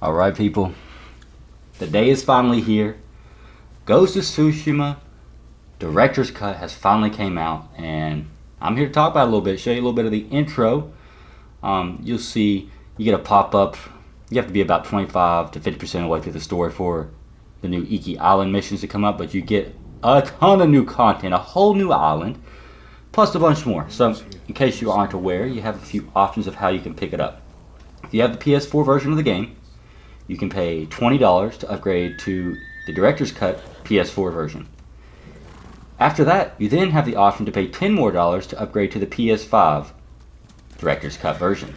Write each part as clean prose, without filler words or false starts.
Alright people, the day is finally here. Ghost of Tsushima Director's Cut has finally came out, and I'm here to talk about it a little bit, show you a little bit of the intro. You'll see you get a pop-up. You have to be about 25 to 50% of the way through the story for the new Iki Island missions to come up, but you get a ton of new content, a whole new island, plus a bunch more. So in case you aren't aware, you have a few options of how you can pick it up. If you have the PS4 version of the game, you can pay $20 to upgrade to the Director's Cut PS4 version. After that, you then have the option to pay $10 more to upgrade to the PS5 Director's Cut version.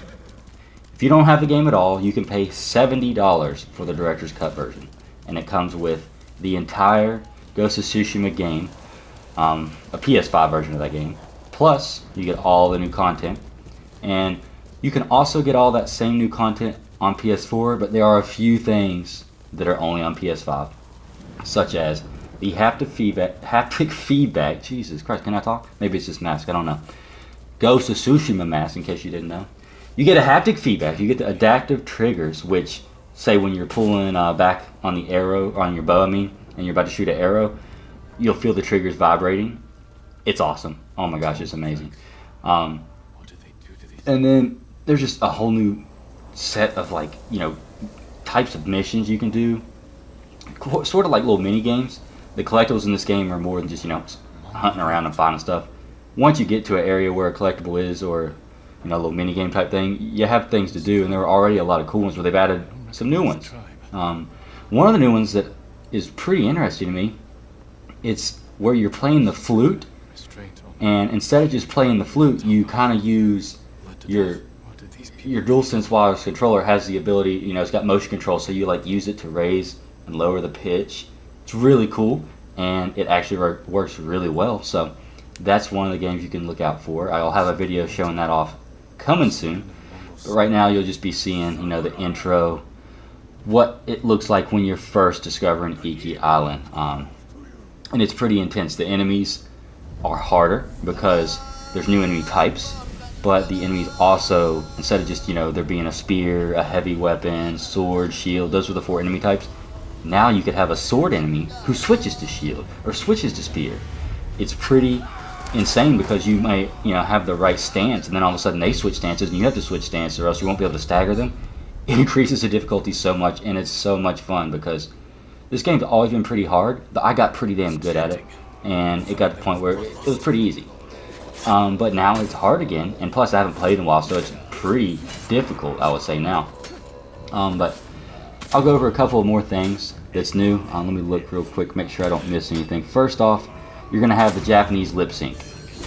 If you don't have the game at all, you can pay $70 for the Director's Cut version. And it comes with the entire Ghost of Tsushima game, a PS5 version of that game. Plus, you get all the new content. And you can also get all that same new content on PS4, but there are a few things that are only on PS5, such as the haptic feedback. Jesus Christ, can I talk? Maybe it's this mask, I don't know. Ghost of Tsushima mask, in case you didn't know. You get a haptic feedback. You get the adaptive triggers, which say when you're pulling back on the arrow, or on your bow, and you're about to shoot an arrow, you'll feel the triggers vibrating. It's awesome. Oh my gosh, it's amazing. And then there's just a whole new set of types of missions you can do, sort of like little mini games. The collectibles in this game are more than just hunting around and finding stuff. Once you get to an area where a collectible is, or a little mini game type thing, you have things to do, and there are already a lot of cool ones where they've added some new ones. One of the new ones that is pretty interesting to me, it's where you're playing the flute, and instead of just playing the flute, you kind of use your DualSense wireless controller. Has the ability, it's got motion control, so you use it to raise and lower the pitch. It's really cool, and it actually works really well. So that's one of the games you can look out for. I'll have a video showing that off coming soon, but right now you'll just be seeing the intro, what it looks like when you're first discovering Iki Island, and it's pretty intense. The enemies are harder because there's new enemy types. But the enemies also, instead of just, there being a spear, a heavy weapon, sword, shield, those were the 4 enemy types. Now you could have a sword enemy who switches to shield or switches to spear. It's pretty insane because you might, have the right stance, and then all of a sudden they switch stances and you have to switch stances, or else you won't be able to stagger them. It increases the difficulty so much, and it's so much fun because this game's always been pretty hard, but I got pretty damn good at it, and it got to the point where it was pretty easy. But now it's hard again, and plus I haven't played in a while, so it's pretty difficult, I would say now. But I'll go over a couple of more things that's new. Let me look real quick, make sure I don't miss anything. First off, you're going to have the Japanese lip sync.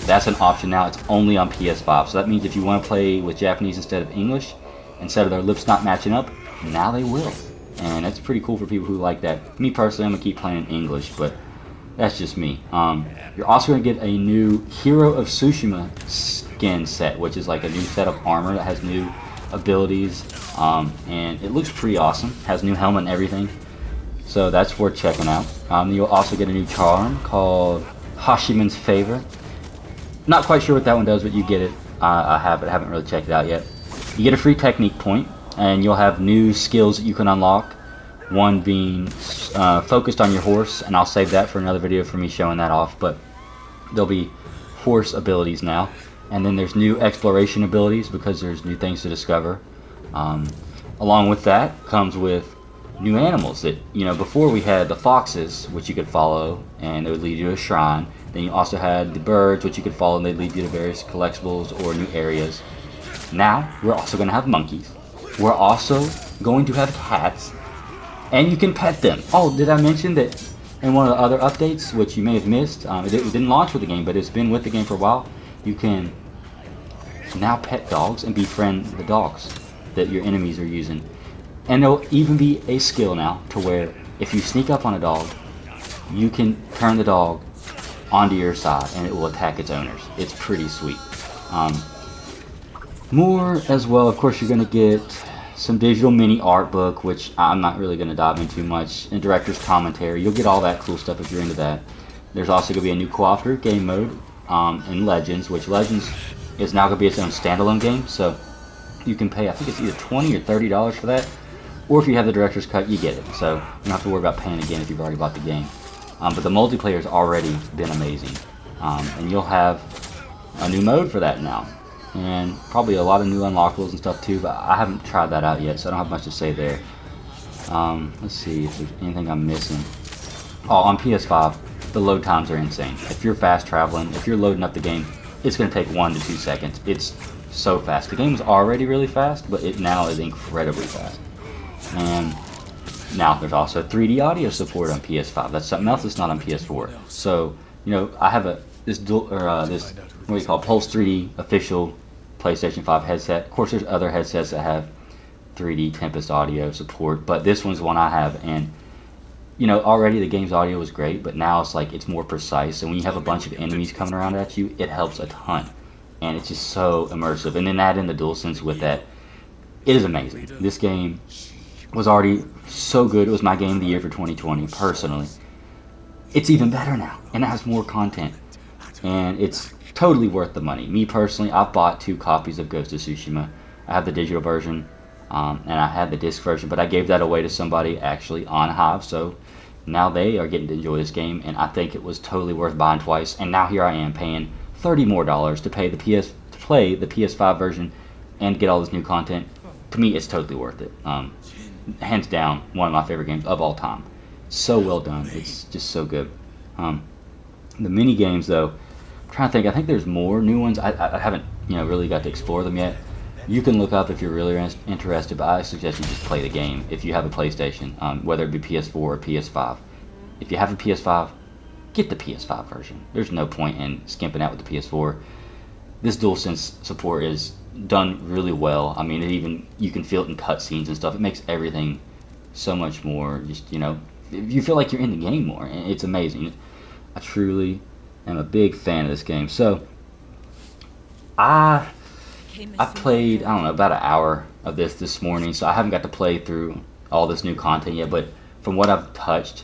That's an option now. It's only on PS5, so that means if you want to play with Japanese instead of English, instead of their lips not matching up, now they will. And that's pretty cool for people who like that. Me personally, I'm going to keep playing in English, but that's just me. You're also going to get a new Hero of Tsushima skin set, which is like a new set of armor that has new abilities, and it looks pretty awesome. Has new helmet and everything, so that's worth checking out. You'll also get a new charm called Hashiman's Favor. Not quite sure what that one does, but you get it. I haven't really checked it out yet. You get a free technique point, and you'll have new skills that you can unlock. One being focused on your horse, and I'll save that for another video for me showing that off, but there'll be horse abilities now. And then there's new exploration abilities because there's new things to discover. Along with that comes with new animals that, before we had the foxes, which you could follow, and it would lead you to a shrine. Then you also had the birds, which you could follow, and they'd lead you to various collectibles or new areas. Now, we're also going to have monkeys. We're also going to have cats. And you can pet them. Oh, did I mention that in one of the other updates, which you may have missed, it didn't launch with the game, but it's been with the game for a while, you can now pet dogs and befriend the dogs that your enemies are using. And there'll even be a skill now to where if you sneak up on a dog, you can turn the dog onto your side and it will attack its owners. It's pretty sweet. More as well, of course, you're going to get some digital mini art book, which I'm not really going to dive into too much, and director's commentary. You'll get all that cool stuff if you're into that. There's also going to be a new cooperative game mode in Legends, which Legends is now going to be its own standalone game, so you can pay, I think it's either $20 or $30 for that. Or if you have the director's cut, you get it. So you don't have to worry about paying again if you've already bought the game. But the multiplayer has already been amazing. And you'll have a new mode for that now. And probably a lot of new unlockables and stuff too, but I haven't tried that out yet, so I don't have much to say there. Let's see if there's anything I'm missing. Oh, on PS5, the load times are insane. If you're fast traveling, if you're loading up the game, it's going to take 1 to 2 seconds. It's so fast. The game is already really fast, but it now is incredibly fast. And now there's also 3D audio support on PS5. That's something else that's not on PS4. So, you know, I have this what do you call it, Pulse 3D official PlayStation 5 headset. Of course, there's other headsets that have 3D Tempest audio support, but this one's one I have, and you know, already the game's audio was great, but now it's like it's more precise, and when you have a bunch of enemies coming around at you, it helps a ton, and it's just so immersive. And then add in the DualSense with that, it is amazing. This game was already so good. It was my game of the year for 2020, personally. It's even better now, and it has more content, and it's totally worth the money. Me personally, I've bought 2 copies of Ghost of Tsushima. I have the digital version, and I had the disc version, but I gave that away to somebody actually on Hive, so now they are getting to enjoy this game, and I think it was totally worth buying twice. And now here I am paying $30 more to play the PS5 version and get all this new content. To me, it's totally worth it. Hands down, one of my favorite games of all time. So well done. It's just so good. The mini games, though, I'm trying to think. I think there's more new ones. I haven't, you know, really got to explore them yet. You can look up if you're really interested, but I suggest you just play the game if you have a PlayStation, whether it be PS4 or PS5. If you have a PS5, get the PS5 version. There's no point in skimping out with the PS4. This DualSense support is done really well. I mean, you can feel it in cutscenes and stuff. It makes everything so much more, just, you know, you feel like you're in the game more, and it's amazing. I truly am a big fan of this game. So, I played, I don't know, about an hour of this morning, so I haven't got to play through all this new content yet, but from what I've touched,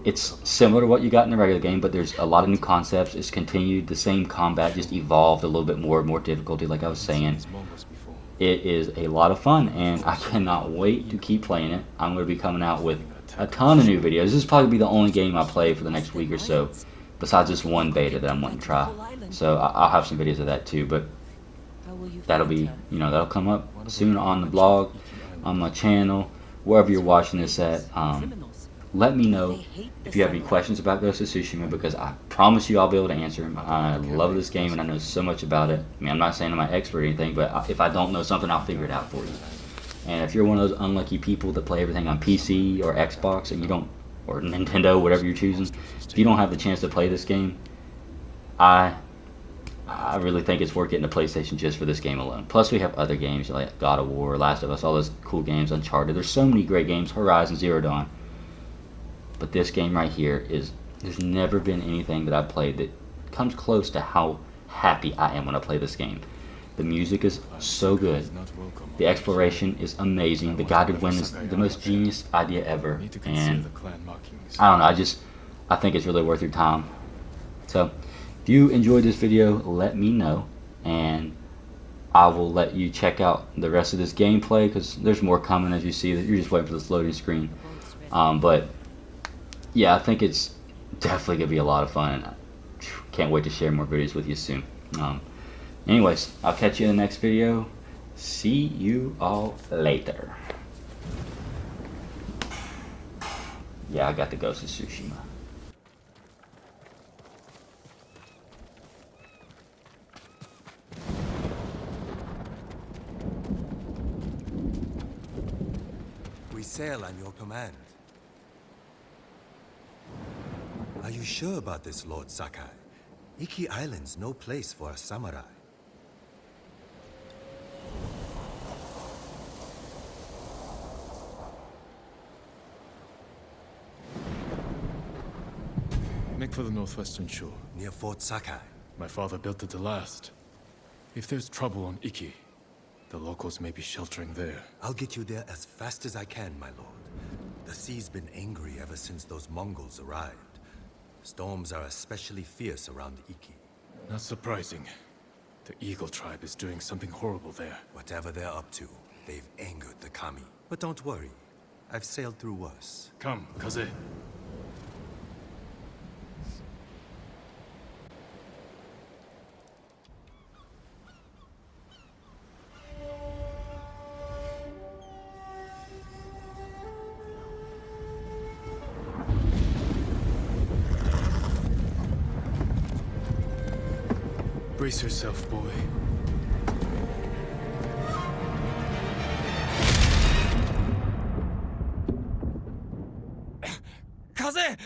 it's similar to what you got in the regular game, but there's a lot of new concepts. It's continued, the same combat, just evolved a little bit more difficulty, like I was saying. It is a lot of fun, and I cannot wait to keep playing it. I'm going to be coming out with a ton of new videos. This is probably be the only game I play for the next week or so, besides this one beta that I'm wanting to try. So I'll have some videos of that too, but that'll be, you know, that'll come up soon on the blog, on my channel, wherever you're watching this at. Let me know if you have any questions about Ghost of Tsushima, because I promise you I'll be able to answer them. I love this game and I know so much about it. I mean, I'm not saying I'm an expert or anything, but if I don't know something, I'll figure it out for you. And if you're one of those unlucky people that play everything on PC or Xbox and you don't, or Nintendo, whatever you're choosing, if you don't have the chance to play this game, I really think it's worth getting a PlayStation just for this game alone. Plus, we have other games like God of War, Last of Us, all those cool games, Uncharted. There's so many great games, Horizon Zero Dawn. But this game right here there's never been anything that I've played that comes close to how happy I am when I play this game. The music is so good. The exploration is amazing. The guided win is the most genius idea ever. And I don't know, I think it's really worth your time. So, if you enjoyed this video, let me know, and I will let you check out the rest of this gameplay, because there's more coming. As you see, you're just waiting for this loading screen. But yeah, I think it's definitely gonna be a lot of fun. Can't wait to share more videos with you soon. Anyways, I'll catch you in the next video. See you all later. Yeah, I got the Ghost of Tsushima. We sail on your command. Are you sure about this, Lord Sakai? Iki Island's no place for a samurai. Make for the northwestern shore. Near Fort Sakai. My father built it to last. If there's trouble on Iki, the locals may be sheltering there. I'll get you there as fast as I can, my lord. The sea's been angry ever since those Mongols arrived. Storms are especially fierce around Iki. Not surprising. The Eagle tribe is doing something horrible there. Whatever they're up to, They've angered the Kami. But don't worry. I've sailed through worse. Come, Kaze. Brace yourself, boy. Kaze!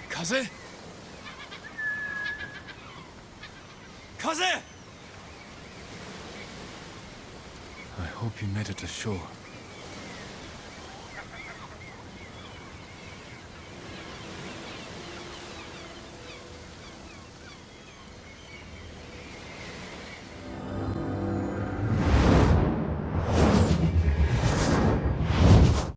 Kaze? Kaze! I hope you made it to shore.